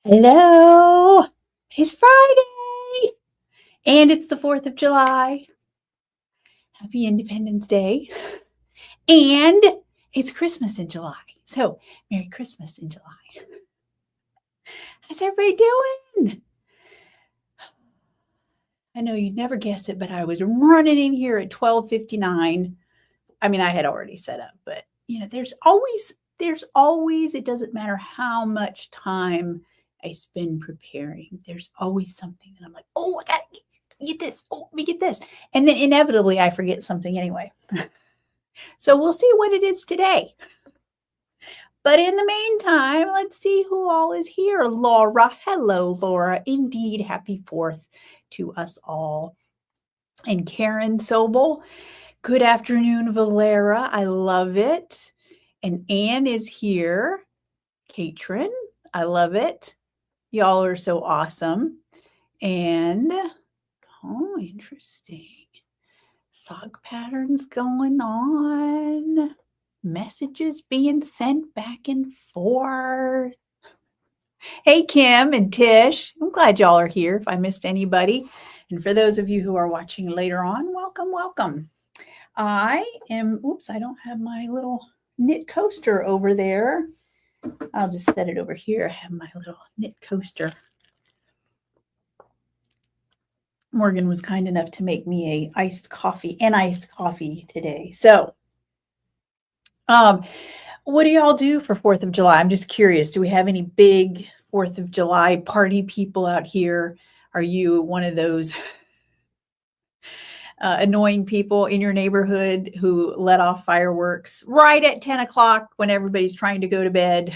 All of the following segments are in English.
Hello, it's Friday and it's the 4th of July. Happy Independence Day. And it's Christmas in July. So, Merry Christmas in July. How's everybody doing? I know you'd never guess it, but I was running in here at 12:59. I mean, I had already set up, but there's always, it doesn't matter how much time I spend preparing. There's always something that I'm like, oh, I gotta get this. Oh, let me get this. And then inevitably I forget something anyway. So we'll see what it is today. But in the meantime, let's see who all is here. Laura. Hello, Laura. Indeed, happy 4th to us all. And Karen Sobel. Good afternoon, Valera. I love it. And Anne is here. Katrin, I love it. Y'all are so awesome. And, oh, interesting. Sock patterns going on. Messages being sent back and forth. Hey, Kim and Tish. I'm glad y'all are here if I missed anybody. And for those of you who are watching later on, welcome, welcome. I don't have my little knit coaster over there. I'll just set it over here. I have my little knit coaster. Morgan was kind enough to make me an iced coffee today. So, what do y'all do for 4th of July? I'm just curious. Do we have any big 4th of July party people out here? Are you one of those annoying people in your neighborhood who let off fireworks right at 10 o'clock when everybody's trying to go to bed?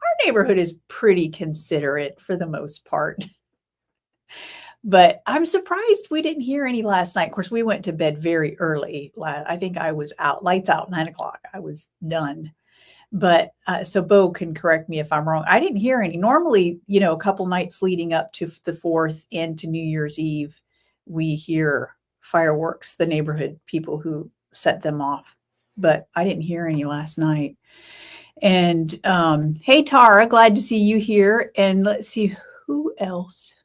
Our neighborhood is pretty considerate for the most part. But I'm surprised we didn't hear any last night. Of course, we went to bed very early. I think I was out, lights out, 9 o'clock. I was done. But so Bo can correct me if I'm wrong. I didn't hear any. Normally, a couple nights leading up to the 4th and to New Year's Eve, we hear fireworks, the neighborhood people who set them off. But I didn't hear any last night. And hey, Tara, glad to see you here. And let's see who else.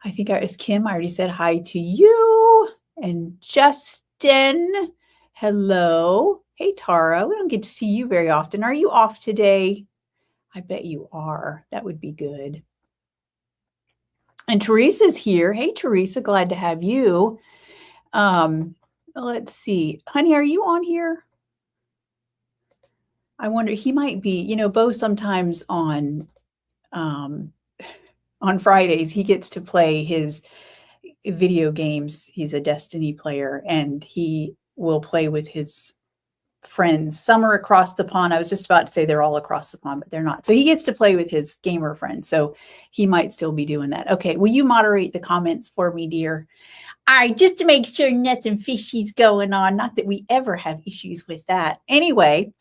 I think it's Kim. I already said hi to you. And Justin, hello. Hey, Tara, we don't get to see you very often. Are you off today? I bet you are. That would be good. And Teresa's here. Hey, Teresa, glad to have you. Let's see. Honey, are you on here? I wonder, he might be, Bo sometimes on Fridays, he gets to play his video games. He's a Destiny player, and he will play with his friends. Some are across the pond. I was just about to say they're all across the pond, but they're not. So he gets to play with his gamer friends. So he might still be doing that. Okay, will you moderate the comments for me, dear? All right, just to make sure nothing fishy's going on. Not that we ever have issues with that. Anyway,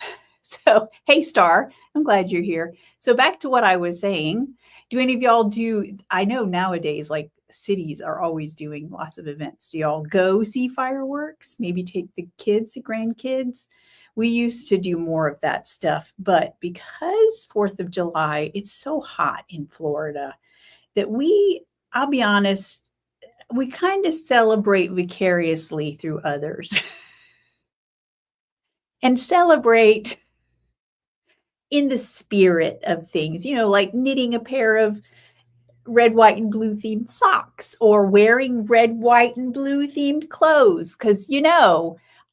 so hey, Star, I'm glad you're here. So back to what I was saying. Do any of y'all do, I know nowadays, like cities are always doing lots of events. Do y'all go see fireworks? Maybe take the kids, the grandkids? We used to do more of that stuff, but because 4th of July, it's so hot in Florida that I'll be honest, we kind of celebrate vicariously through others and celebrate in the spirit of things, like knitting a pair of red, white, and blue themed socks or wearing red, white, and blue themed clothes. Because,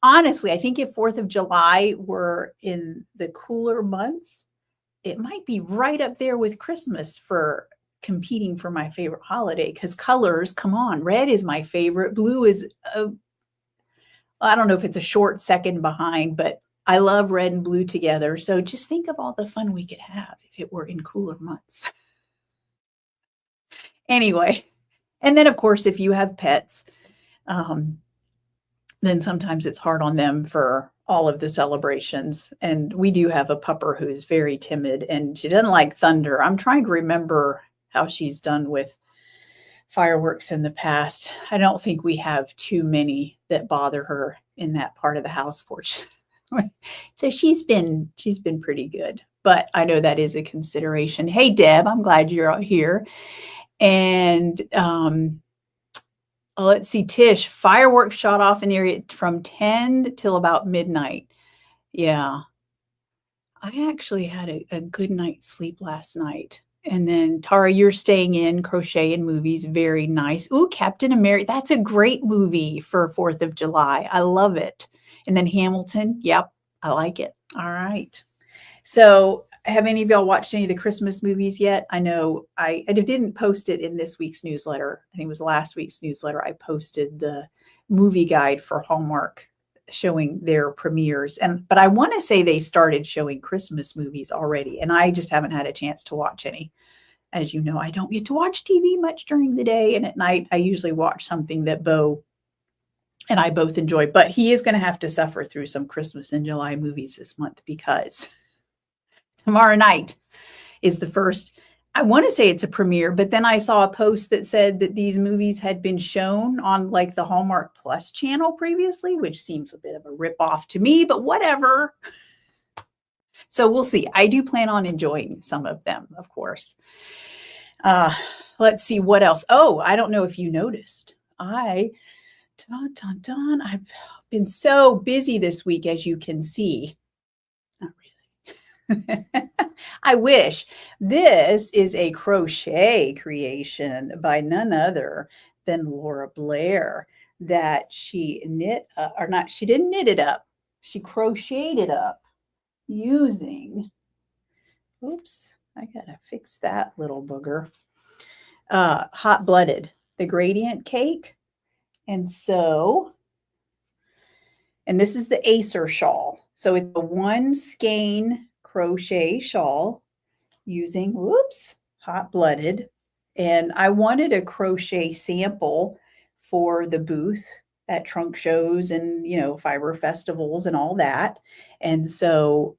honestly, I think if 4th of July were in the cooler months, it might be right up there with Christmas for competing for my favorite holiday. Because colors, come on, red is my favorite. Blue is, I don't know if it's a short second behind, but I love red and blue together. So just think of all the fun we could have if it were in cooler months. Anyway, and then, of course, if you have pets, then sometimes it's hard on them for all of the celebrations. And we do have a pupper who's very timid and she doesn't like thunder. I'm trying to remember how she's done with fireworks in the past. I don't think we have too many that bother her in that part of the house, fortunately. So she's been pretty good. but I know that is a consideration. Hey, Deb, I'm glad you're out here. And let's see, Tish, fireworks shot off in the area from 10 till about midnight. Yeah. I actually had a good night's sleep last night. And then Tara, you're staying in crochet and movies. Very nice. Ooh, Captain America. That's a great movie for 4th of July. I love it. And then Hamilton. Yep. I like it. All right. So have any of y'all watched any of the Christmas movies yet? I know I didn't post it in this week's newsletter. I think it was last week's newsletter. I posted the movie guide for Hallmark showing their premieres. But I want to say they started showing Christmas movies already, and I just haven't had a chance to watch any. As you know, I don't get to watch TV much during the day, and at night I usually watch something that Bo and I both enjoy. But he is going to have to suffer through some Christmas in July movies this month, because tomorrow night is the first, I want to say it's a premiere, but then I saw a post that said that these movies had been shown on like the Hallmark Plus channel previously, which seems a bit of a ripoff to me, but whatever. So we'll see. I do plan on enjoying some of them, of course. Let's see what else. Oh, I don't know if you noticed. I've been so busy this week, as you can see. Not really. I wish. This is a crochet creation by none other than Laura Blair, that she knit, she didn't knit it up. She crocheted it up using, oops, I gotta fix that little booger. Hot Blooded, the gradient cake. And this is the Acer shawl. So it's a 1 skein crochet shawl using, Hot Blooded. And I wanted a crochet sample for the booth at trunk shows and, fiber festivals and all that. And so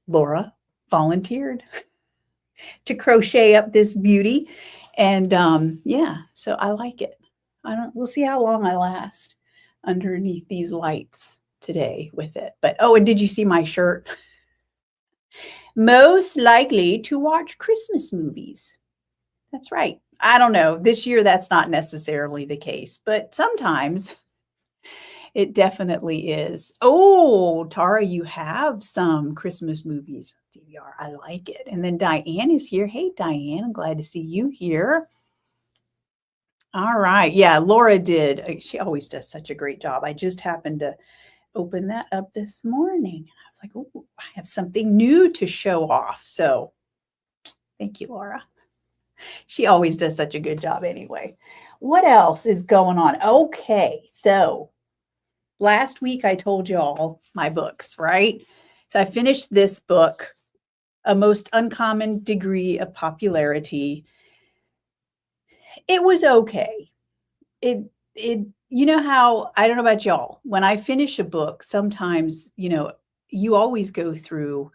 Laura volunteered to crochet up this beauty. And so I like it. We'll see how long I last underneath these lights today with it. But, and did you see my shirt? Most likely to watch Christmas movies. That's right. I don't know. This year, that's not necessarily the case, but sometimes it definitely is. Oh, Tara, you have some Christmas movies DVR. I like it. And then Diane is here. Hey, Diane, I'm glad to see you here. All right. Yeah, Laura did. She always does such a great job. I just happened to open that up this morning. I was like, oh, I have something new to show off. So thank you, Laura. She always does such a good job anyway. What else is going on? Okay, so last week I told y'all my books, right? So I finished this book, A Most Uncommon Degree of Popularity. It was okay. You know how, I don't know about y'all, when I finish a book, sometimes, you always go through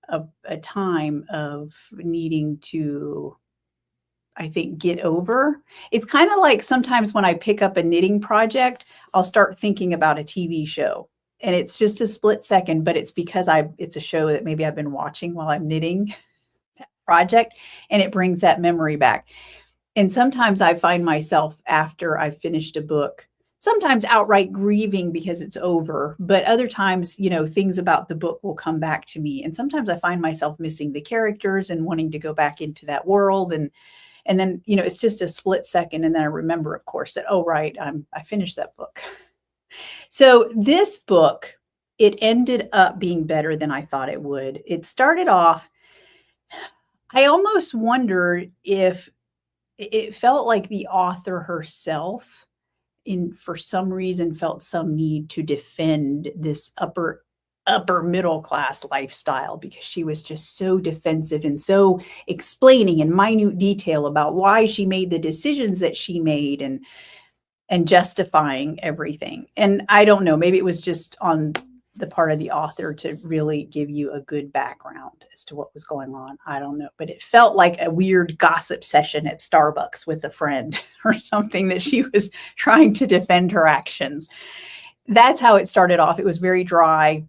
a time of needing to, I think, get over. It's kind of like sometimes when I pick up a knitting project, I'll start thinking about a TV show. And it's just a split second, but it's because it's a show that maybe I've been watching while I'm knitting that project, and it brings that memory back. And sometimes I find myself, after I've finished a book, sometimes outright grieving because it's over, but other times, things about the book will come back to me. And sometimes I find myself missing the characters and wanting to go back into that world. And then, it's just a split second. And then I remember, of course, that, oh, right, I finished that book. So this book, it ended up being better than I thought it would. It started off, I almost wondered if it felt like the author herself, for some reason, felt some need to defend this upper middle class lifestyle, because she was just so defensive and so explaining in minute detail about why she made the decisions that she made and justifying everything. And I don't know, maybe it was just on the part of the author to really give you a good background as to what was going on. I don't know, but it felt like a weird gossip session at Starbucks with a friend or something, that she was trying to defend her actions. That's how it started off. It was very dry,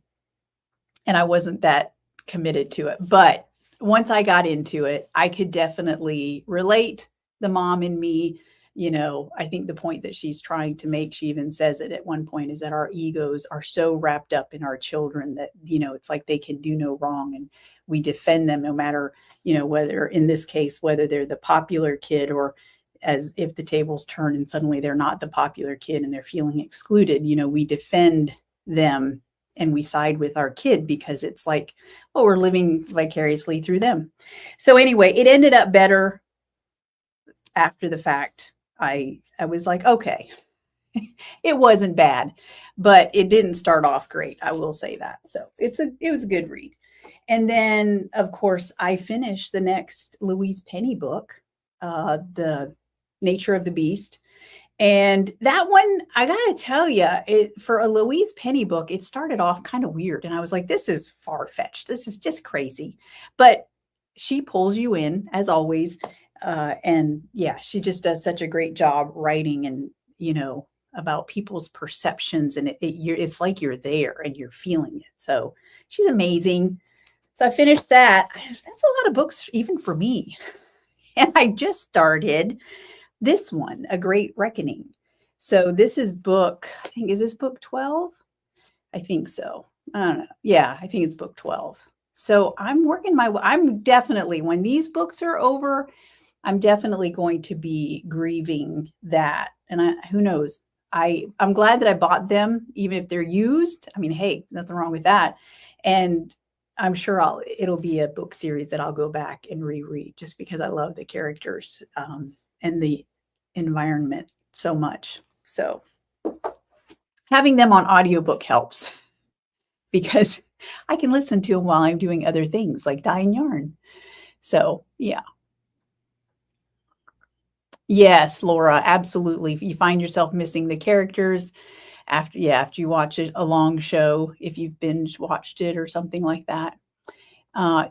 and I wasn't that committed to it. But once I got into it, I could definitely relate. The mom in me, I think the point that she's trying to make, she even says it at one point, is that our egos are so wrapped up in our children that, it's like they can do no wrong, and we defend them no matter, whether in this case, whether they're the popular kid, or as if the tables turn and suddenly they're not the popular kid and they're feeling excluded, we defend them and we side with our kid, because it's like, oh, we're living vicariously through them. So anyway, it ended up better after the fact. I was like, okay, it wasn't bad, but it didn't start off great. I will say that. So it was a good read. And then, of course, I finished the next Louise Penny book, The Nature of the Beast. And that one, I got to tell you, for a Louise Penny book, it started off kind of weird. And I was like, this is far-fetched. This is just crazy. But she pulls you in, as always. And yeah, she just does such a great job writing, and, about people's perceptions. And it's like you're there and you're feeling it. So she's amazing. So I finished that. That's a lot of books, even for me. And I just started this one, A Great Reckoning. So this is is this book 12? I think so. I don't know. Yeah, I think it's book 12. So I'm definitely, when these books are over, I'm definitely going to be grieving that. And who knows? I'm glad that I bought them, even if they're used. I mean, hey, nothing wrong with that. And I'm sure it'll be a book series that I'll go back and reread, just because I love the characters and the environment so much. So having them on audiobook helps, because I can listen to them while I'm doing other things like dyeing yarn. So yeah. Yes, Laura, absolutely. If you find yourself missing the characters after you watch a long show, if you've binge watched it or something like that.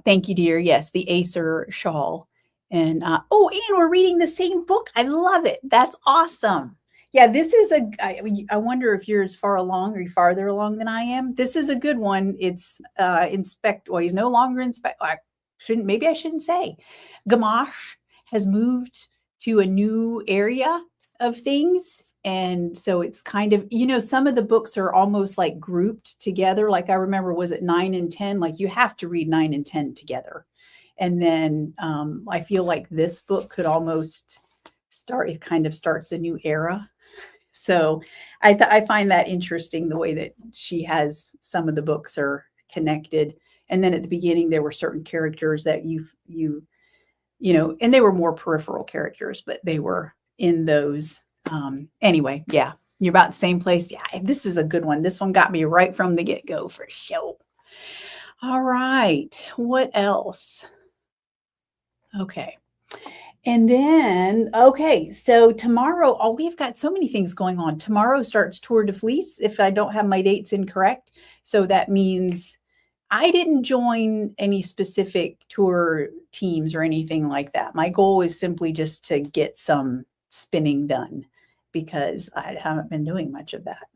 Thank you, dear. Yes, the Acer Shawl. And and we're reading the same book. I love it. That's awesome. Yeah, this is I wonder if you're as far along or farther along than I am. This is a good one. It's he's no longer maybe I shouldn't say. Gamache has moved to a new area of things. And so it's kind of, some of the books are almost like grouped together. Like I remember, was it 9 and 10? Like you have to read 9 and 10 together. And then I feel like this book could almost it kind of starts a new era. So I find that interesting, the way that she has some of the books are connected. And then at the beginning, there were certain characters that and they were more peripheral characters, but they were in those. Anyway, yeah, you're about the same place. Yeah, this is a good one. This one got me right from the get-go for sure. All right, what else? Okay. And then, so tomorrow, we've got so many things going on. Tomorrow starts Tour de Fleece, if I don't have my dates incorrect. So that means I didn't join any specific tour teams or anything like that. My goal is simply just to get some spinning done, because I haven't been doing much of that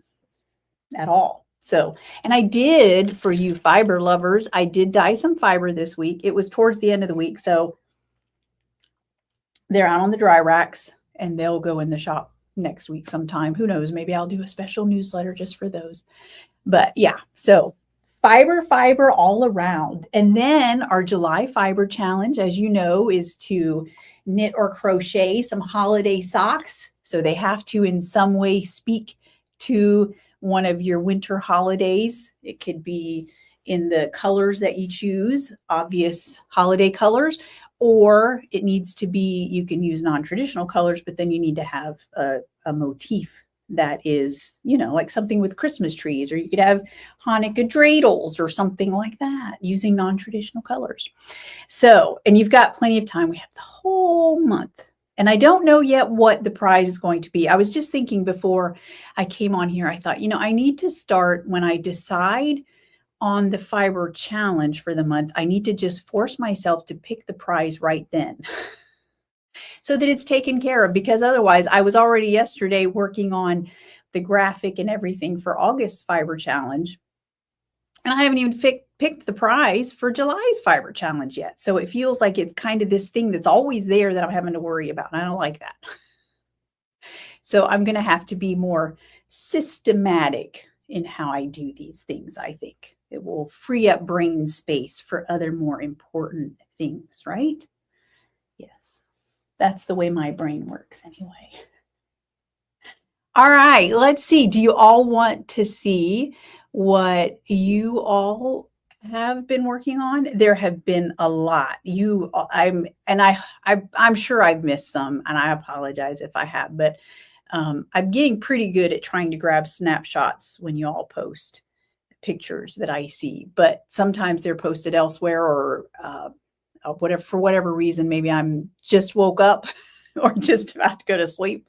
at all. So, and I did, for you fiber lovers, I did dye some fiber this week. It was towards the end of the week. So they're out on the dry racks, and they'll go in the shop next week sometime. Who knows? Maybe I'll do a special newsletter just for those. But yeah, so fiber all around. And then our July fiber challenge, as you know, is to knit or crochet some holiday socks. So they have to in some way speak to one of your winter holidays. It could be in the colors that you choose, obvious holiday colors, or it needs to be, you can use non-traditional colors, but then you need to have a motif that is, like something with Christmas trees, or you could have Hanukkah dreidels or something like that using non-traditional colors. So, and you've got plenty of time. We have the whole month. And I don't know yet what the prize is going to be. I was just thinking before I came on here, I thought, I need to start, when I decide on the fiber challenge for the month, I need to just force myself to pick the prize right then. So that it's taken care of, because otherwise I was already yesterday working on the graphic and everything for August fiber challenge. And I haven't even picked the prize for July's fiber challenge yet. So it feels like it's kind of this thing that's always there that I'm having to worry about. And I don't like that. So I'm going to have to be more systematic in how I do these things, I think. It will free up brain space for other more important things, right? Yes. That's the way my brain works anyway. All right, let's see. Do you all want to see what you all have been working on? There have been a lot. I'm sure I've missed some, and I apologize if I have, but I'm getting pretty good at trying to grab snapshots when you all post pictures that I see, but sometimes they're posted elsewhere or whatever, for whatever reason, maybe I'm just woke up or just about to go to sleep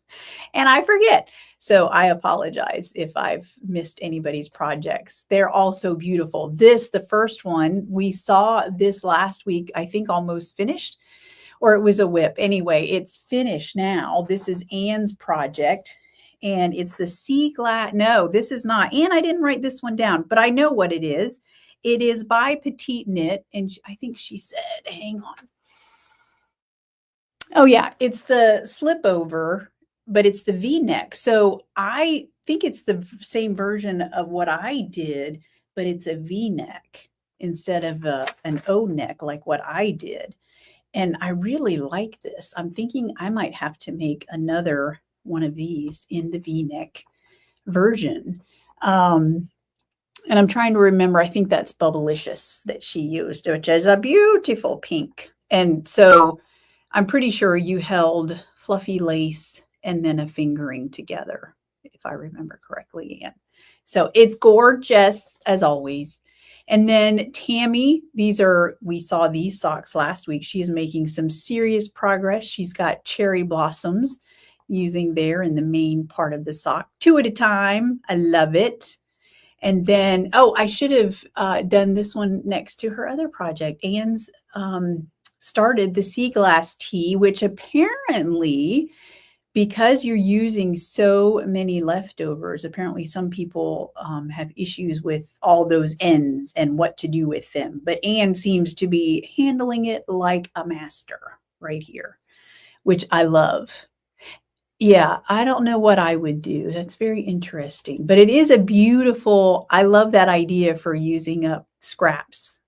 and I forget. So I apologize if I've missed anybody's projects. They're all so beautiful. The first one, we saw this last week, I think almost finished, or it was a whip. Anyway, it's finished now. This is Anne's project. And it's the sea glass. No, this is not. And I didn't write this one down, but I know what it is. It is by Petite Knit. And I think she said, hang on. Oh, yeah, it's the slip over, but it's the V-neck. So I think it's the same version of what I did, but it's a V-neck instead of an O-neck like what I did. And I really like this. I'm thinking I might have to make another one of these in the V-neck version. And I'm trying to remember, I think that's Bubblicious that she used, which is a beautiful pink. And so I'm pretty sure you held fluffy lace and then a fingering together, if I remember correctly, Anne. So it's gorgeous as always. And then Tammy, we saw these socks last week. She's making some serious progress. She's got cherry blossoms using there in the main part of the sock, 2 at a time. I love it. And then, I should have done this one next to her other project. Anne's started the sea glass tee, which apparently, because you're using so many leftovers, apparently some people have issues with all those ends and what to do with them. But Anne seems to be handling it like a master right here, which I love. Yeah, I don't know what I would do. That's very interesting. But it is a beautiful, I love that idea for using up scraps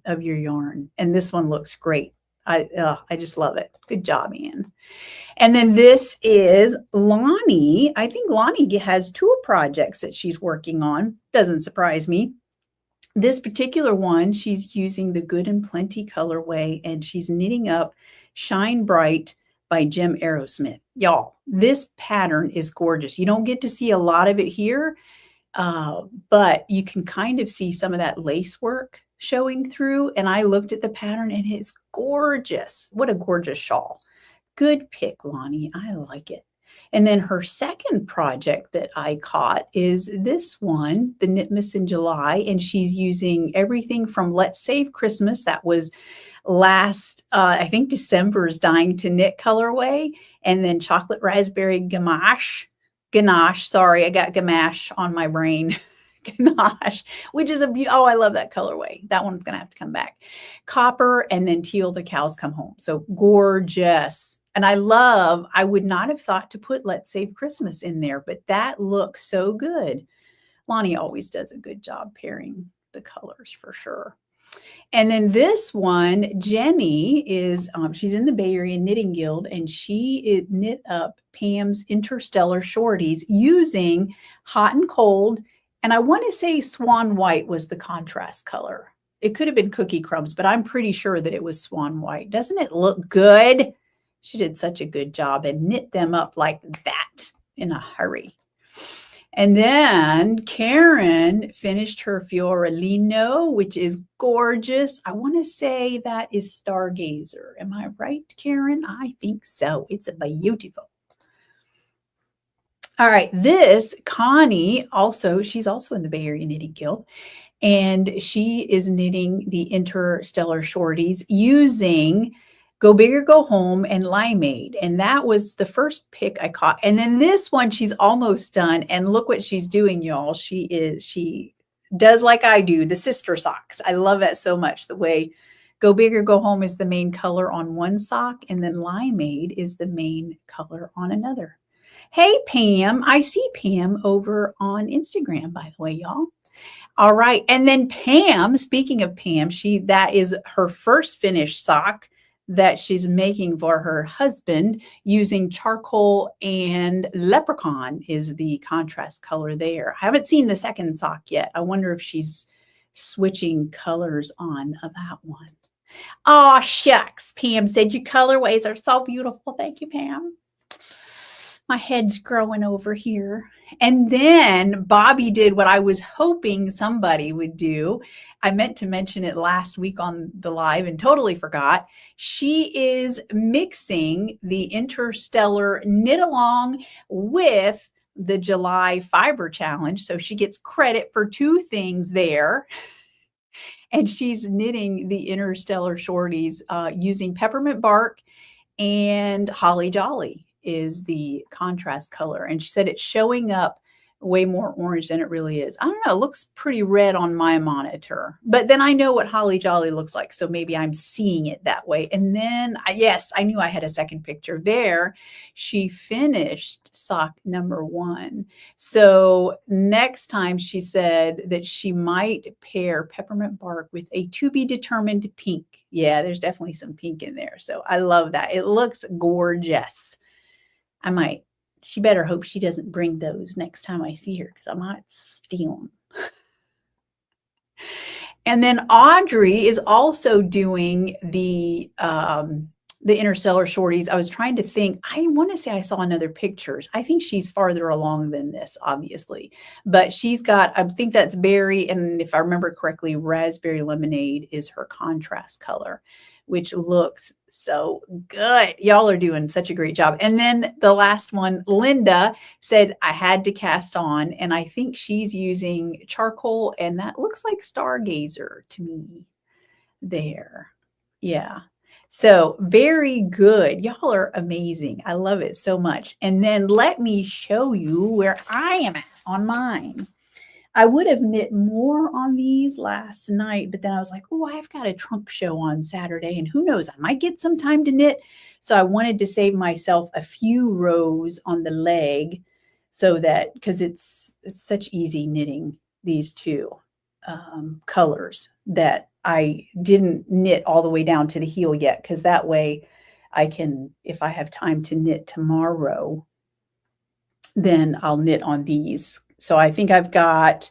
of your yarn. And this one looks great. I just love it. Good job, Anne. And then this is Lonnie. I think Lonnie has 2 projects that she's working on. Doesn't surprise me. This particular one, she's using the Good and Plenty colorway, and she's knitting up Shine Bright by Jim Aerosmith. Y'all, this pattern is gorgeous. You don't get to see a lot of it here, but you can kind of see some of that lace work showing through. And I looked at the pattern and it's gorgeous. What a gorgeous shawl. Good pick, Lonnie. I like it. And then her second project that I caught is this one, the Knitmas in July. And she's using everything from Let's Save Christmas. That was last, I think December's Dying to Knit colorway. And then Chocolate Raspberry Gamache. Sorry, I got Gamache on my brain. Ganache, which is I love that colorway. That one's going to have to come back. Copper and then Teal, The Cows Come Home. So gorgeous. And I would not have thought to put Let's Save Christmas in there, but that looks so good. Lonnie always does a good job pairing the colors for sure. And then this one, Jenny is, she's in the Bay Area Knitting Guild, and she knit up Pam's Interstellar Shorties using hot and cold. And I want to say Swan White was the contrast color. It could have been Cookie Crumbs, but I'm pretty sure that it was Swan White. Doesn't it look good? She did such a good job and knit them up like that in a hurry. And then Karen finished her Fiorellino, which is gorgeous. I want to say that is Stargazer. Am I right, Karen? I think so. It's beautiful. All right, this Connie she's also in the Bay Area Knitting Guild, and she is knitting the Interstellar Shorties using Go Big or Go Home and Limeade. And that was the first pick I caught. And then this one, she's almost done. And look what she's doing, y'all. She does like I do, the sister socks. I love that so much. The way Go Big or Go Home is the main color on one sock, and then Limeade is the main color on another. Hey, Pam. I see Pam over on Instagram, by the way, y'all. All right. And then Pam, speaking of Pam, that is her first finished sock that she's making for her husband using charcoal, and leprechaun is the contrast color there. I haven't seen the second sock yet. I wonder if she's switching colors on that one. Oh, shucks. Pam said your colorways are so beautiful. Thank you, Pam. My head's growing over here. And then Bobby did what I was hoping somebody would do. I meant to mention it last week on the live and totally forgot. She is mixing the Interstellar Knit Along with the July Fiber Challenge. So she gets credit for two things there. And she's knitting the Interstellar Shorties using peppermint bark, and Holly Jolly is the contrast color. And she said it's showing up way more orange than it really is. I don't know. It looks pretty red on my monitor, but then I know what Holly Jolly looks like. So maybe I'm seeing it that way. And then, yes, I knew I had a second picture there. She finished sock number 1. So next time she said that she might pair peppermint bark with a to be determined pink. Yeah, there's definitely some pink in there. So I love that. It looks gorgeous. She better hope she doesn't bring those next time I see her, because I might steal them. And then Audrey is also doing the Interstellar Shorties. I was trying to think. I want to say I saw another pictures. I think she's farther along than this, obviously. But she's got, I think that's berry, and if I remember correctly, raspberry lemonade is her contrast color, which looks so good. Y'all are doing such a great job. And then the last one, Linda said I had to cast on, and I think she's using charcoal, and that looks like Stargazer to me there. Yeah. So very good. Y'all are amazing. I love it so much. And then let me show you where I am at on mine. I would have knit more on these last night, but then I was like, oh, I've got a trunk show on Saturday, and who knows, I might get some time to knit. So I wanted to save myself a few rows on the leg, so that, because it's such easy knitting these two colors, that I didn't knit all the way down to the heel yet, because that way I can, if I have time to knit tomorrow, then I'll knit on these. So I think I've got,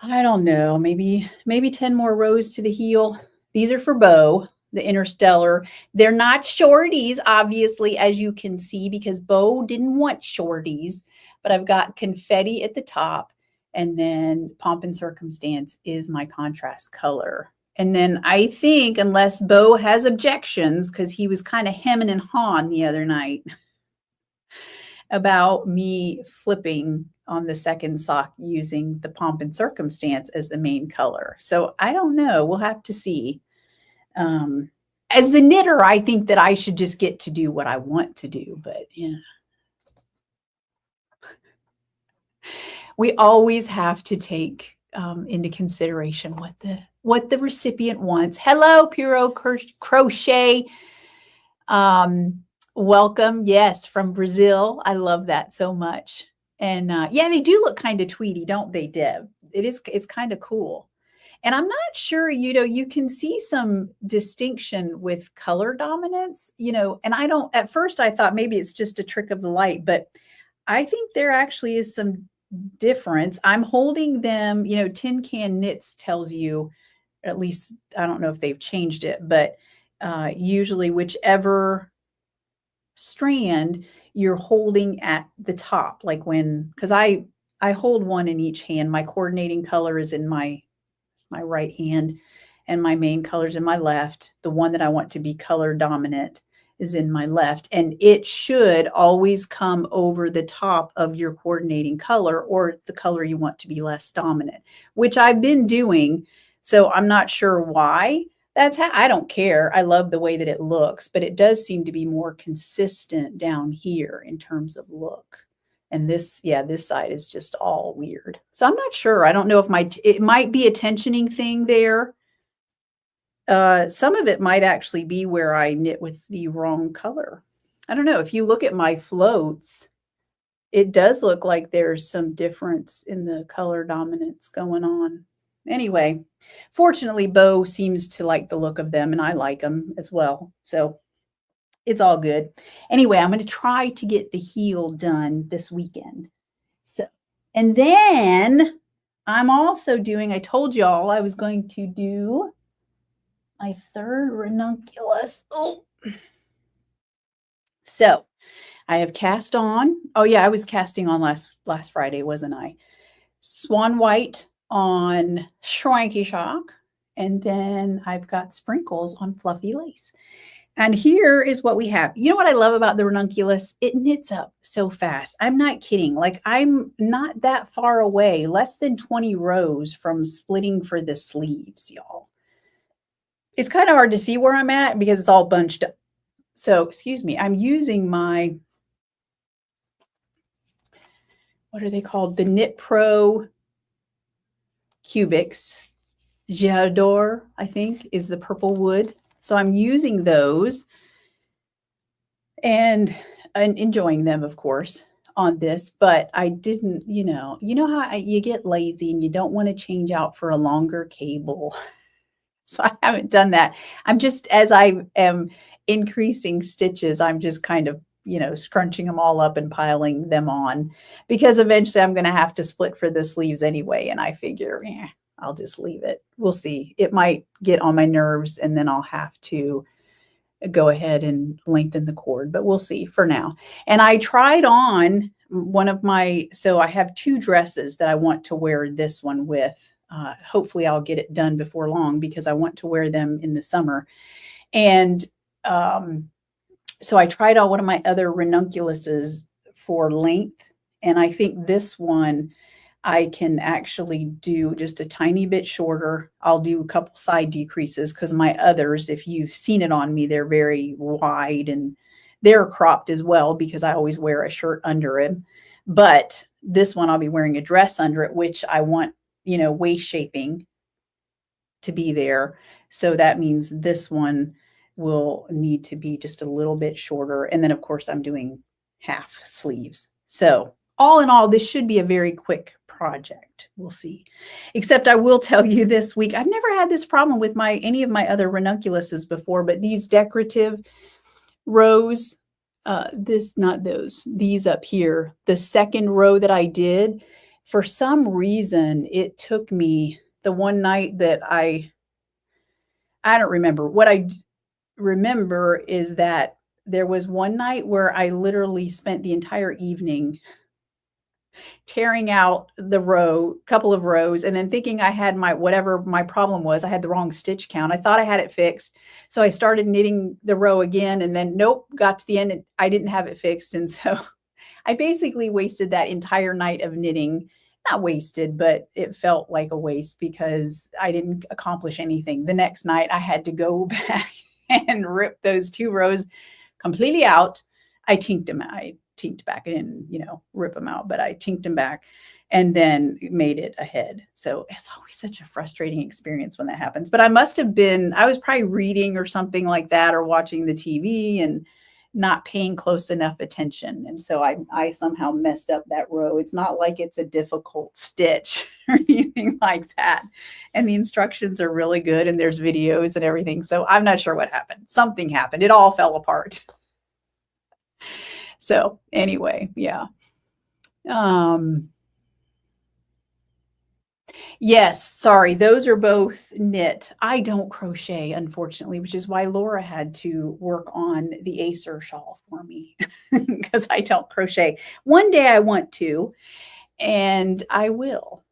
I don't know, maybe 10 more rows to the heel. These are for Bo, the Interstellar. They're not shorties, obviously, as you can see, because Bo didn't want shorties, but I've got confetti at the top, and then Pomp and Circumstance is my contrast color. And then I think, unless Bo has objections, because he was kind of hemming and hawing the other night about me flipping on the second sock using the Pomp and Circumstance as the main color. So I don't know. We'll have to see. As the knitter, I think that I should just get to do what I want to do, but yeah. We always have to take into consideration what the recipient wants. Hello, Puro Crochet. Welcome. Yes, from Brazil. I love that so much. And yeah, they do look kind of tweedy, don't they, Deb? It's kind of cool. And I'm not sure, you can see some distinction with color dominance, and at first I thought maybe it's just a trick of the light, but I think there actually is some difference. I'm holding them, Tin Can Knits tells you, at least, I don't know if they've changed it, but usually whichever strand you're holding at the top, like because I hold one in each hand. My coordinating color is in my right hand, and my main color is in my left. The one that I want to be color dominant is in my left, and it should always come over the top of your coordinating color, or the color you want to be less dominant, which I've been doing. So I'm not sure why that's how. I don't care. I love the way that it looks, but it does seem to be more consistent down here in terms of look. And this, yeah, this side is just all weird. So I'm not sure. I don't know if it might be a tensioning thing there. Some of it might actually be where I knit with the wrong color. I don't know. If you look at my floats, it does look like there's some difference in the color dominance going on. Anyway, fortunately, Bo seems to like the look of them, and I like them as well. So it's all good. Anyway, I'm going to try to get the heel done this weekend. So, and then I'm also doing, I told y'all I was going to do my third ranunculus. Oh. So I have cast on. Oh yeah, I was casting on last Friday, wasn't I? Swan white on Schwanky Shock. And then I've got sprinkles on fluffy lace. And here is what we have. You know what I love about the ranunculus? It knits up so fast. I'm not kidding. Like, I'm not that far away, less than 20 rows from splitting for the sleeves, y'all. It's kind of hard to see where I'm at because it's all bunched up. So, excuse me, I'm using my, what are they called? The Knit Pro Cubics. J'adore, I think, is the purple wood. So I'm using those and enjoying them, of course, on this. But I didn't, you know how you get lazy and you don't want to change out for a longer cable. So I haven't done that. I'm just, as I am increasing stitches, I'm just kind of, scrunching them all up and piling them on, because eventually I'm going to have to split for the sleeves anyway. And I figure, I'll just leave it. We'll see. It might get on my nerves and then I'll have to go ahead and lengthen the cord, but we'll see for now. And I tried on one of my, so I have two dresses that I want to wear this one with. Hopefully I'll get it done before long because I want to wear them in the summer. And so I tried on one of my other ranunculuses for length. And I think this one I can actually do just a tiny bit shorter. I'll do a couple side decreases because my others, if you've seen it on me, they're very wide and they're cropped as well because I always wear a shirt under it. But this one, I'll be wearing a dress under it, which I want, waist shaping to be there. So that means this one will need to be just a little bit shorter. And then, of course, I'm doing half sleeves. So all in all, this should be a very quick project. We'll see. Except I will tell you this week, I've never had this problem with any of my other ranunculuses before, but these decorative rows, not those, these up here, the second row that I did, for some reason, it took me the one night that I don't remember. What I remember is that there was one night where I literally spent the entire evening tearing out the couple of rows, and then thinking I had whatever my problem was, I had the wrong stitch count. I thought I had it fixed. So I started knitting the row again, and then nope, got to the end and I didn't have it fixed. And so I basically wasted that entire night of knitting. Not wasted, but it felt like a waste because I didn't accomplish anything. The next night I had to go back and rip those two rows completely out. I tinked them. I tinked back. I didn't, rip them out, but I tinked them back and then made it ahead. So it's always such a frustrating experience when that happens. But I was probably reading or something like that, or watching the TV and not paying close enough attention. And so I somehow messed up that row. It's not like it's a difficult stitch or anything like that. And the instructions are really good and there's videos and everything. So I'm not sure what happened. Something happened. It all fell apart. So anyway, yeah. Yes, sorry, those are both knit. I don't crochet, unfortunately, which is why Laura had to work on the Acer shawl for me because I don't crochet. One day I want to, and I will.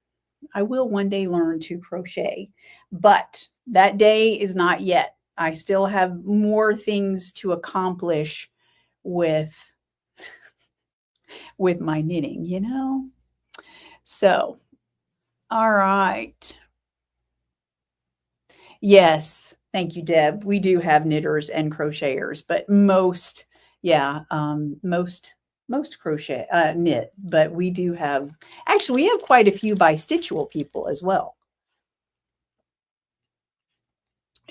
I will one day learn to crochet, but that day is not yet. I still have more things to accomplish with my knitting, So, all right. Yes. Thank you, Deb. We do have knitters and crocheters, but most crochet knit, but we do have, actually we have quite a few bi-stitchual people as well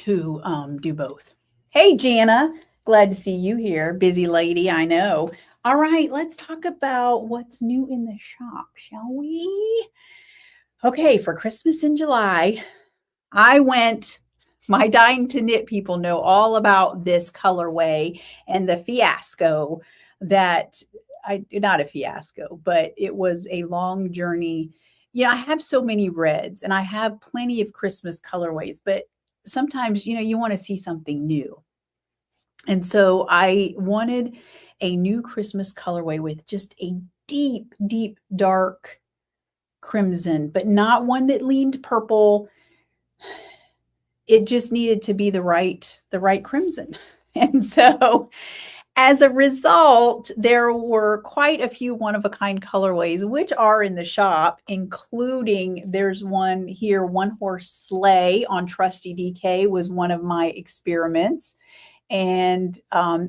who do both. Hey, Jana, glad to see you here. Busy lady, I know. All right, let's talk about what's new in the shop, shall we? Okay, for Christmas in July, my dying to knit people know all about this colorway and the fiasco that not a fiasco, but it was a long journey. Yeah, I have so many reds and I have plenty of Christmas colorways, but sometimes, you want to see something new. And so I wanted a new Christmas colorway with just a deep, deep, dark crimson, but not one that leaned purple. It just needed to be the right crimson. And so as a result, there were quite a few one-of-a-kind colorways, which are in the shop, including there's one here, One Horse Sleigh on Trusty DK was one of my experiments. And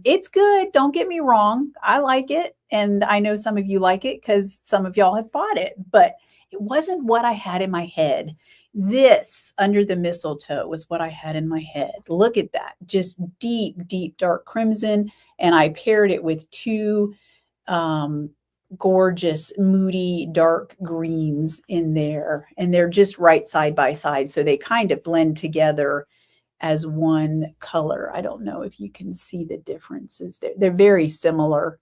it's good. Don't get me wrong. I like it. And I know some of you like it because some of y'all have bought it, but it wasn't what I had in my head. This Under the Mistletoe was what I had in my head. Look at that. Just deep, deep, dark crimson. And I paired it with two gorgeous, moody, dark greens in there. And they're just right side by side. So they kind of blend together as one color. I don't know if you can see the differences there. They're very similar,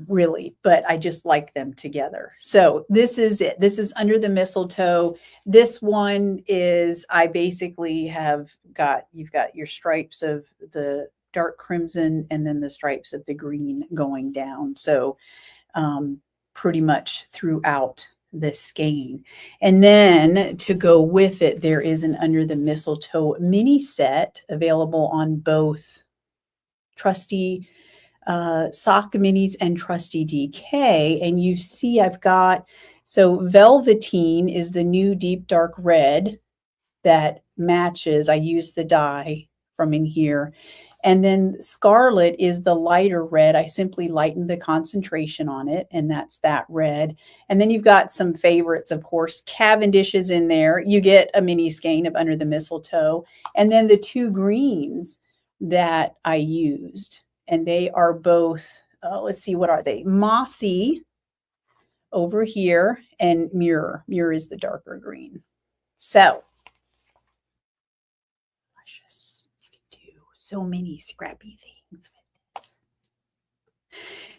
really, but I just like them together. So this is it. This is Under the Mistletoe. This one is, I basically you've got your stripes of the dark crimson and then the stripes of the green going down. So pretty much throughout the skein. And then to go with it, there is an Under the Mistletoe mini set available on both Trusty Sock Minis and Trusty DK. And you see I've got, so Velveteen is the new deep dark red that matches. I use the dye from in here. And then Scarlet is the lighter red. I simply lightened the concentration on it, and that's that red. And then you've got some favorites, of course. Cavendish is in there. You get a mini skein of Under the Mistletoe. And then the two greens that I used. And they are both, let's see, what are they? Mossy over here and Mirror. Mirror is the darker green. So so many scrappy things with this.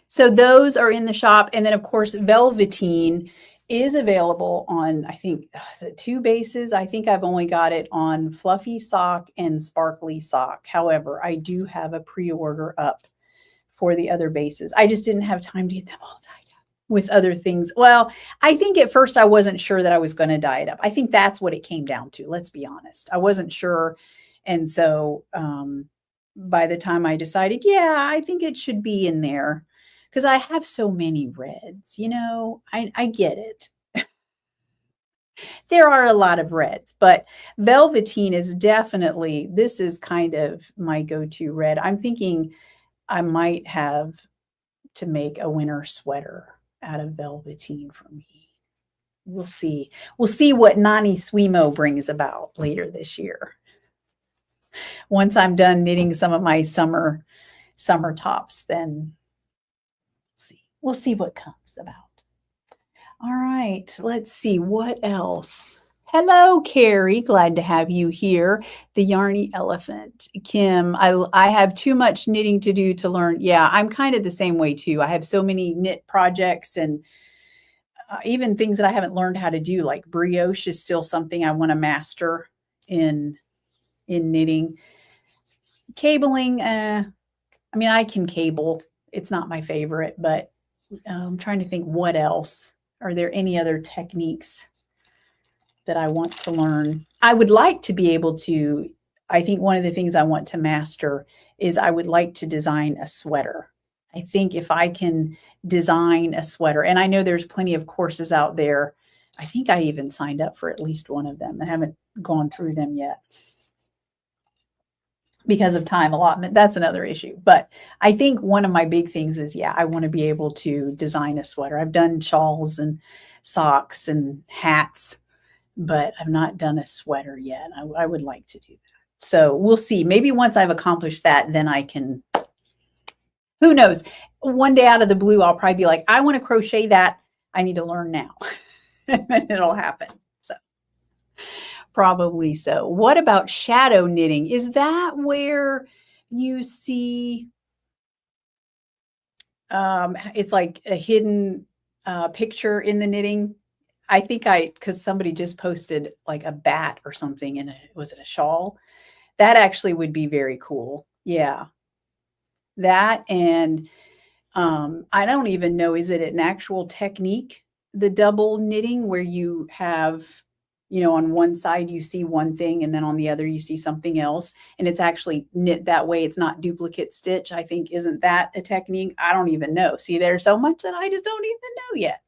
So those are in the shop. And then of course, Velveteen is available on, I think, two bases. I think I've only got it on Fluffy Sock and Sparkly Sock. However, I do have a pre-order up for the other bases. I just didn't have time to get them all tied up with other things. Well, I think at first I wasn't sure that I was going to dye it up. I think that's what it came down to. Let's be honest. I wasn't sure. And so, by the time I decided, yeah, I think it should be in there because I have so many reds, I get it. There are a lot of reds, but Velveteen is definitely, this is kind of my go-to red. I'm thinking I might have to make a winter sweater out of Velveteen for me. We'll see. We'll see what Nani Swimo brings about later this year. Once I'm done knitting some of my summer tops, then we'll see what comes about. All right, let's see what else. Hello, Carrie. Glad to have you here. The Yarny Elephant. Kim, I have too much knitting to do to learn. Yeah, I'm kind of the same way too. I have so many knit projects and even things that I haven't learned how to do, like brioche is still something I want to master in knitting. Cabling, I mean, I can cable. It's not my favorite, but I'm trying to think what else. Are there any other techniques that I want to learn? I would like to be able to, I think one of the things I want to master is I would like to design a sweater. I think if I can design a sweater, and I know there's plenty of courses out there. I think I even signed up for at least one of them. I haven't gone through them yet. because of time allotment. That's another issue. But I think one of my big things is, yeah, I want to be able to design a sweater. I've done shawls and socks and hats, but I've not done a sweater yet. I would like to do that. So we'll see. Maybe once I've accomplished that, then I can, who knows? One day out of the blue, I'll probably be like, I want to crochet that. I need to learn now. And then it'll happen. So probably so. What about shadow knitting? Is that where you see it's like a hidden picture in the knitting? I think because somebody just posted like a bat or something in was it a shawl? That actually would be very cool. Yeah. That and I don't even know, is it an actual technique, the double knitting, where you have, on one side you see one thing and then on the other you see something else, and it's actually knit that way. It's not duplicate stitch. I think, isn't that a technique? I don't even know. See, there's so much that I just don't even know yet.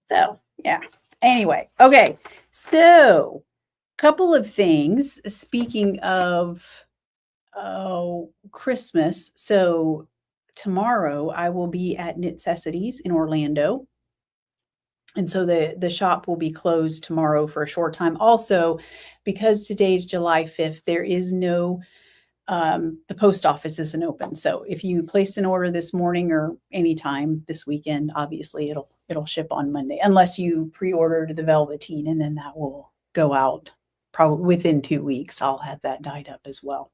So, yeah. Anyway, okay. So, couple of things. Speaking of Christmas. So tomorrow I will be at Knitcessities in Orlando. And so the shop will be closed tomorrow for a short time. Also, because today's July 5th, there is no, the post office isn't open. So if you placed an order this morning or anytime this weekend, obviously it'll ship on Monday, unless you pre-ordered the velveteen, and then that will go out probably within 2 weeks. I'll have that dyed up as well.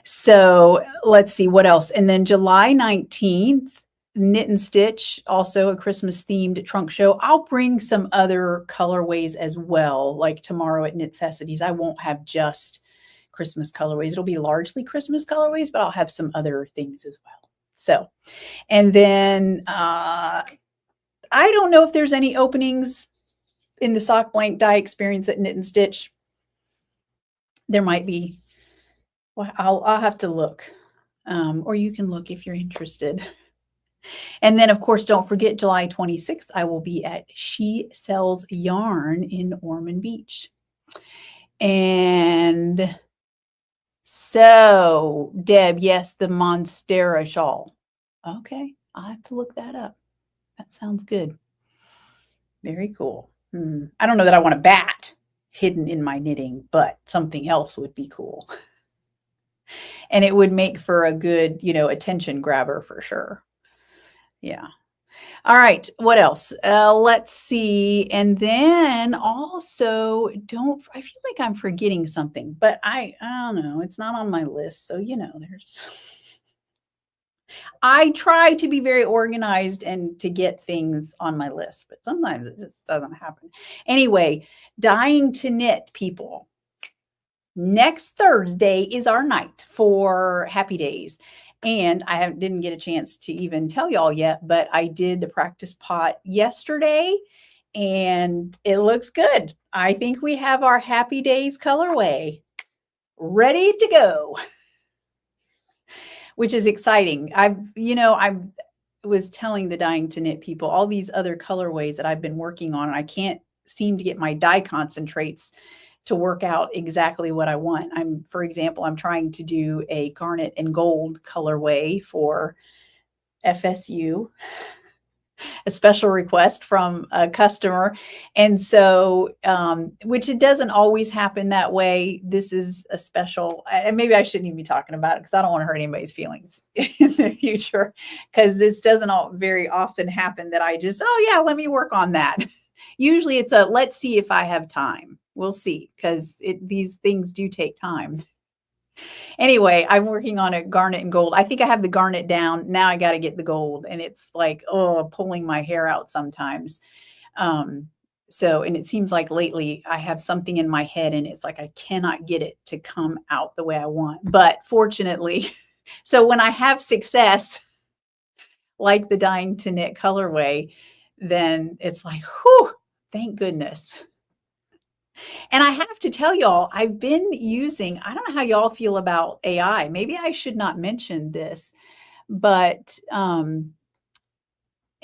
So let's see what else. And then July 19th, Knit and Stitch, also a Christmas themed trunk show. I'll bring some other colorways as well. Like tomorrow at Knitcessities, I won't have just Christmas colorways. It'll be largely Christmas colorways, but I'll have some other things as well. So, and then I don't know if there's any openings in the sock blank dye experience at Knit and Stitch. There might be. Well, I'll have to look, or you can look if you're interested. And then, of course, don't forget July 26th, I will be at She Sells Yarn in Ormond Beach. And so, Deb, yes, the Monstera shawl. Okay, I'll have to look that up. That sounds good. Very cool. I don't know that I want a bat hidden in my knitting, but something else would be cool. And it would make for a good, attention grabber for sure. Yeah. All right. What else? Let's see. And then also I feel like I'm forgetting something, but I don't know. It's not on my list. So, I try to be very organized and to get things on my list, but sometimes it just doesn't happen. Anyway, Dying to Knit, people. Next Thursday is our night for Happy Days. And I didn't get a chance to even tell y'all yet, but I did a practice pot yesterday and it looks good. I think we have our Happy Days colorway ready to go, which is exciting. I was telling the Dying to Knit people all these other colorways that I've been working on, and I can't seem to get my dye concentrates to work out exactly what I want. For example, I'm trying to do a garnet and gold colorway for FSU, a special request from a customer. And so, which it doesn't always happen that way. This is a special, and maybe I shouldn't even be talking about it because I don't want to hurt anybody's feelings in the future, because this doesn't very often happen that I just, oh yeah, let me work on that. Usually it's let's see if I have time. We'll see, because these things do take time. Anyway, I'm working on a garnet and gold. I think I have the garnet down. Now I got to get the gold. And it's like, pulling my hair out sometimes. And it seems like lately I have something in my head and it's like I cannot get it to come out the way I want. But fortunately, so when I have success, like the Dying to Knit colorway, then it's like, whew, thank goodness. And I have to tell y'all, I've been using, I don't know how y'all feel about AI. Maybe I should not mention this, but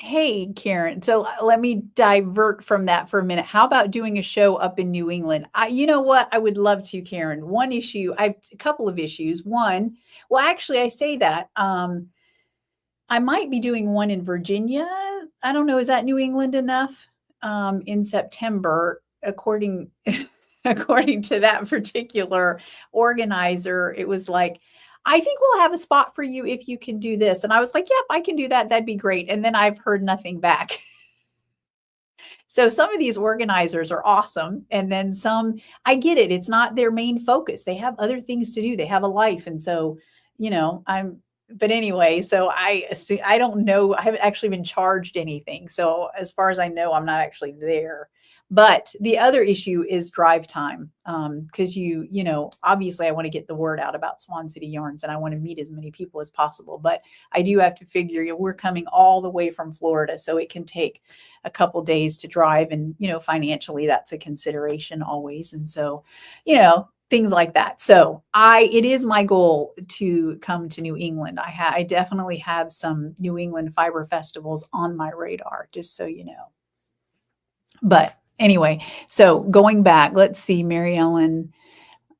Hey, Karen. So let me divert from that for a minute. How about doing a show up in New England? You know what? I would love to, Karen. One issue, I have a couple of issues. One, well, actually, I say that. I might be doing one in Virginia. I don't know. Is that New England enough? In September, according according to that particular organizer, it was like, I think we'll have a spot for you if you can do this. And I was like, yep, I can do that. That'd be great. And then I've heard nothing back. So some of these organizers are awesome. And then some, I get it. It's not their main focus. They have other things to do. They have a life. And so, but anyway, so I assume, I don't know. I haven't actually been charged anything. So as far as I know, I'm not actually there. But the other issue is drive time. Because obviously I want to get the word out about Swan City Yarns and I want to meet as many people as possible. But I do have to figure, we're coming all the way from Florida. So it can take a couple days to drive. And, financially, that's a consideration always. And so, things like that. So it is my goal to come to New England. I definitely have some New England fiber festivals on my radar, just so you know. But anyway, so going back, let's see, Mary Ellen.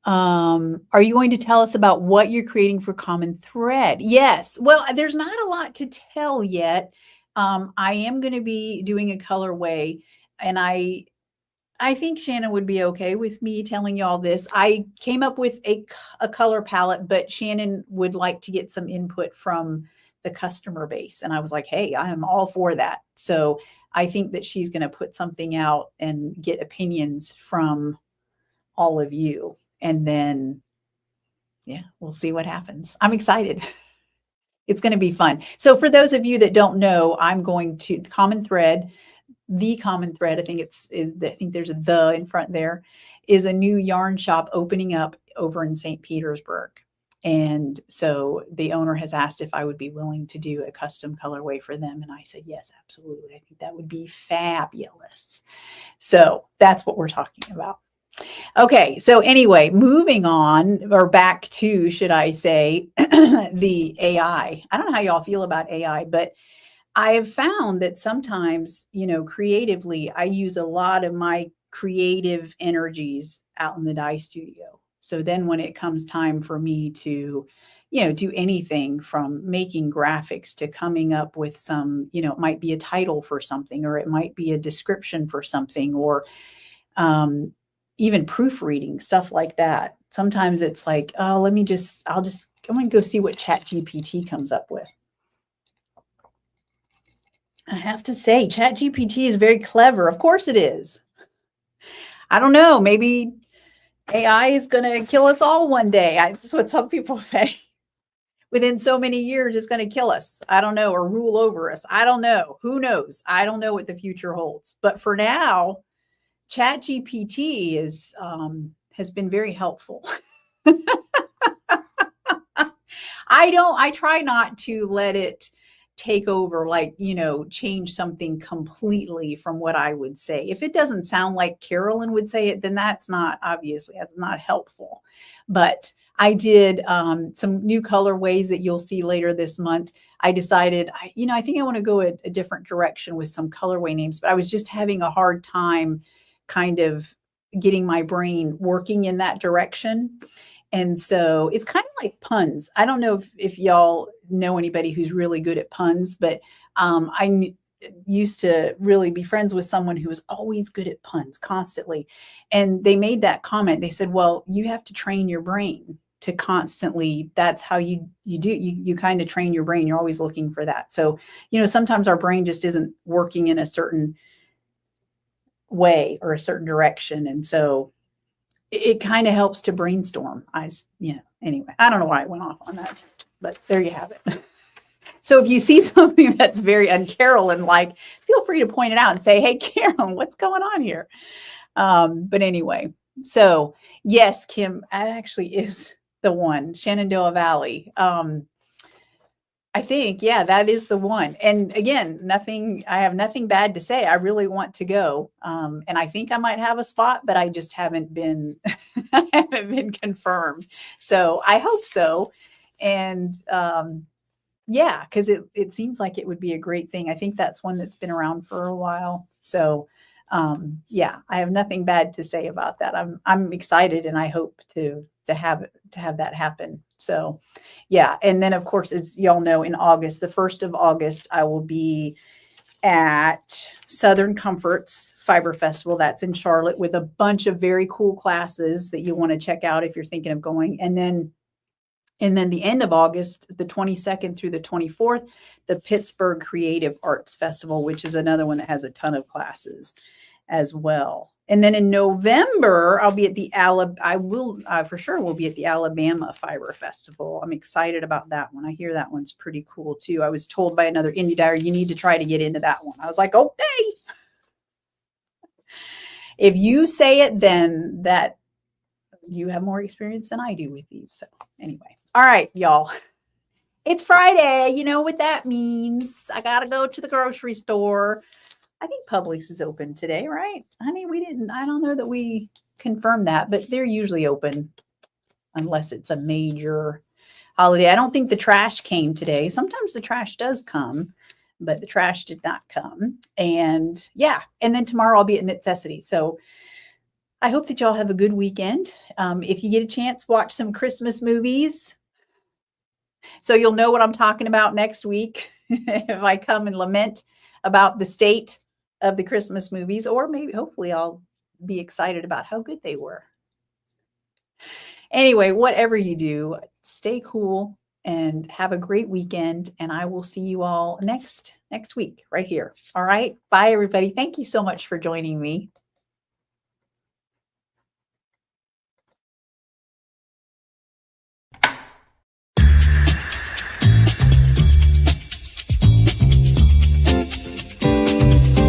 Are you going to tell us about what you're creating for Common Thread? Yes. Well, there's not a lot to tell yet. I am going to be doing a colorway, and I think Shannon would be okay with me telling you all this. I came up with a color palette, but Shannon would like to get some input from the customer base. And I was like, hey, I am all for that. So I think that she's going to put something out and get opinions from all of you. And then, yeah, we'll see what happens. I'm excited. It's going to be fun. So for those of you that don't know, I'm going to the Common Thread, I think there's a "the" in front there, is a new yarn shop opening up over in St. Petersburg. And so the owner has asked if I would be willing to do a custom colorway for them. And I said, yes, absolutely. I think that would be fabulous. So that's what we're talking about. Okay, so anyway, moving on, or back to, should I say, the AI. I don't know how y'all feel about AI, but I have found that sometimes, creatively, I use a lot of my creative energies out in the dye studio. So then when it comes time for me to, do anything from making graphics to coming up with some, it might be a title for something, or it might be a description for something, or even proofreading, stuff like that. Sometimes it's like, oh, I'm going to go see what ChatGPT comes up with. I have to say, ChatGPT is very clever. Of course it is. I don't know. Maybe AI is going to kill us all one day. That's what some people say. Within so many years, it's going to kill us. I don't know, or rule over us. I don't know. Who knows? I don't know what the future holds. But for now, ChatGPT has been very helpful. I try not to let it take over, change something completely from what I would say. If it doesn't sound like Carolyn would say it, then that's not helpful. But I did some new colorways that you'll see later this month. I decided, I think I want to go a different direction with some colorway names, but I was just having a hard time kind of getting my brain working in that direction. And so it's kind of like puns. I don't know if y'all know anybody who's really good at puns, but I used to really be friends with someone who was always good at puns constantly. And they made that comment. They said, well, you have to train your brain to constantly, that's how you kind of train your brain. You're always looking for that. So, sometimes our brain just isn't working in a certain way or a certain direction. And so it kind of helps to brainstorm. Anyway, I don't know why I went off on that, but there you have it. So if you see something that's very un-Carolyn-like, feel free to point it out and say, hey, Carolyn, what's going on here? But anyway, so yes, Kim, that actually is the one, Shenandoah Valley. I think, yeah, that is the one. And again, I have nothing bad to say. I really want to go. And I think I might have a spot, but I just haven't been, I haven't been confirmed. So I hope so. And Yeah, because it seems like it would be a great thing. I think that's one that's been around for a while. So yeah, I have nothing bad to say about that. I'm excited and I hope to have that happen. So yeah. And then of course, as y'all know, in August, the 1st of August, I will be at Southern Comforts Fiber Festival. That's in Charlotte with a bunch of very cool classes that you want to check out if you're thinking of going. And then the end of August, the 22nd through the 24th, the Pittsburgh Creative Arts Festival, which is another one that has a ton of classes as well. And then in November, I'll be at the for sure will be at the Alabama Fiber Festival. I'm excited about that one. I hear that one's pretty cool too. I was told by another indie dyer, you need to try to get into that one. I was like, okay. If you say it, then that you have more experience than I do with these. So anyway. All right, y'all. It's Friday. You know what that means. I got to go to the grocery store. I think Publix is open today, right? Honey, I don't know that we confirmed that, but they're usually open unless it's a major holiday. I don't think the trash came today. Sometimes the trash does come, but the trash did not come. And yeah, and then tomorrow I'll be at Knitcessities. So I hope that y'all have a good weekend. If you get a chance, watch some Christmas movies. So you'll know what I'm talking about next week if I come and lament about the state of the Christmas movies, or maybe hopefully I'll be excited about how good they were. Anyway, whatever you do, stay cool and have a great weekend. And I will see you all next week right here. All right. Bye, everybody. Thank you so much for joining me.